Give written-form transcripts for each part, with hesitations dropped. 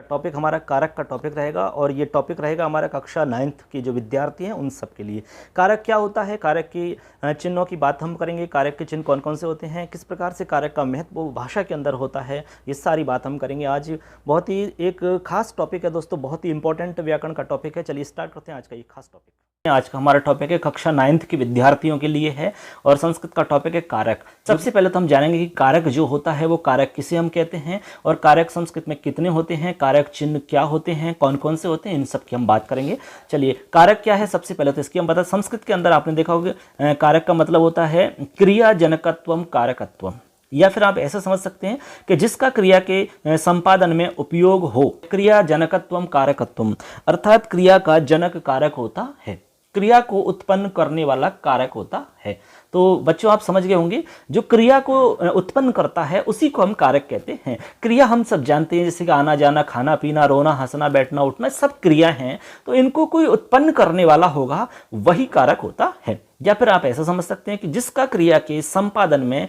Topic हमारा कारक का टॉपिक रहेगा और ये टॉपिक रहेगा हमारा कक्षा 9th के जो विद्यार्थी हैं उन सब के लिए। कारक क्या होता है, कारक की चिन्हों की बात हम करेंगे, कारक के चिन्ह कौन कौन से होते हैं, किस प्रकार से कारक का महत्व भाषा के अंदर होता है, ये सारी बात हम करेंगे। आज बहुत ही एक खास टॉपिक है दोस्तों, बहुत ही इंपॉर्टेंट व्याकरण का टॉपिक है। चलिए स्टार्ट करते हैं आज का ये खास टॉपिक। आज का हमारा टॉपिक है कक्षा 9th के विद्यार्थियों के लिए है और संस्कृत का टॉपिक है कारक। सबसे पहले तो हम जानेंगे कि कारक जो होता है वो कारक किसे हम कहते हैं और कारक संस्कृत में कितने होते हैं, कारक चिन्ह क्या होते हैं, कौन कौन से होते हैं, इन सब की हम बात करेंगे। चलिए कारक क्या है, सबसे पहले तो इसकी हम बता। संस्कृत के अंदर आपने देखा होगा कारक का मतलब होता है क्रियाजनकत्वम कारकत्वम, या फिर आप ऐसा समझ सकते हैं कि जिसका क्रिया के संपादन में उपयोग हो। क्रियाजनकत्वम कारकत्वम अर्थात क्रिया का जनक कारक होता है, क्रिया को उत्पन्न करने वाला कारक होता है। तो बच्चों आप समझ गए होंगे, जो क्रिया को उत्पन्न करता है उसी को हम कारक कहते हैं। क्रिया हम सब जानते हैं, जैसे कि आना जाना, खाना पीना, रोना हंसना, बैठना उठना, सब क्रिया हैं। तो इनको कोई उत्पन्न करने वाला होगा, वही कारक होता है। या फिर आप ऐसा समझ सकते हैं कि जिसका क्रिया के संपादन में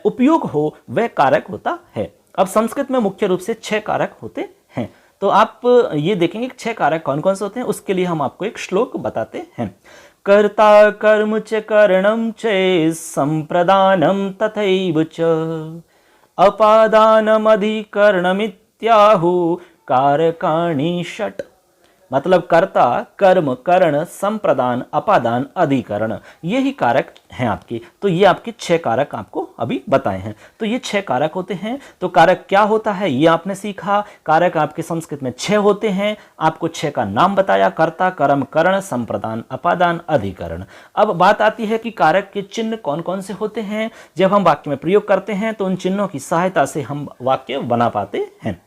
उपयोग हो वह कारक होता है। अब संस्कृत में मुख्य रूप से 6 कारक होते हैं। तो आप ये देखेंगे कि 6 कारक कौन कौन से होते हैं, उसके लिए हम आपको एक श्लोक बताते हैं। कर्ता कर्म च करणम च संप्रदानम तथैव च अपादानम अधिकरणमित्याहु कारकाणि षट्। मतलब कर्ता, कर्म, करण, संप्रदान, अपादान, अधिकरण, यही कारक हैं आपके। तो ये आपके 6 कारक आपको अभी बताए हैं। तो ये 6 कारक होते हैं। तो कारक क्या होता है ये आपने सीखा। कारक आपके संस्कृत में 6 होते हैं, आपको 6 का नाम बताया, कर्ता, कर्म, करण, संप्रदान, अपादान, अधिकरण। अब बात आती है कि कारक के चिन्ह कौन कौन से होते हैं। जब हम वाक्य में प्रयोग करते हैं तो उन चिन्हों की सहायता से हम वाक्य बना पाते हैं।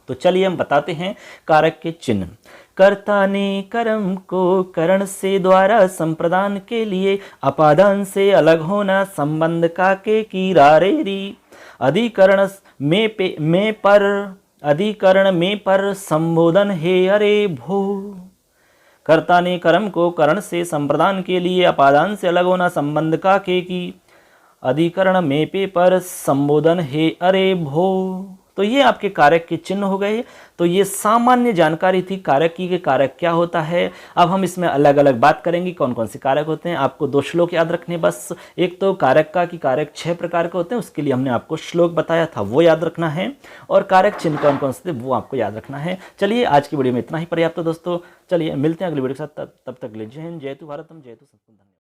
तो चलिए हम बताते हैं कारक के चिन्ह। कर्ता ने कर्म को करण से द्वारा संप्रदान के लिए अपादान से अलग होना संबंध का के कीरारेरी। अधिकरण में पर संबोधन है अरे भो। कर्ता ने कर्म को करण से संप्रदान के लिए अपादान से अलग होना संबंध का के की अधिकरण में पे पर संबोधन है अरे भो। तो ये आपके कारक के चिन्ह हो गए। तो ये सामान्य जानकारी थी कारक की, कि कारक क्या होता है। अब हम इसमें अलग अलग बात करेंगे कौन कौन से कारक होते हैं। आपको 2 श्लोक याद रखने बस। एक तो कारक का कि कारक 6 प्रकार के होते हैं, उसके लिए हमने आपको श्लोक बताया था, वो याद रखना है। और कारक चिन्ह कौन कौन से थे वो आपको याद रखना है। चलिए आज की वीडियो में इतना ही पर्याप्त है दोस्तों। चलिए मिलते हैं अगली वीडियो के साथ। तब तक जय हिंद, जय तु भारतम, जय तु संस्कृत।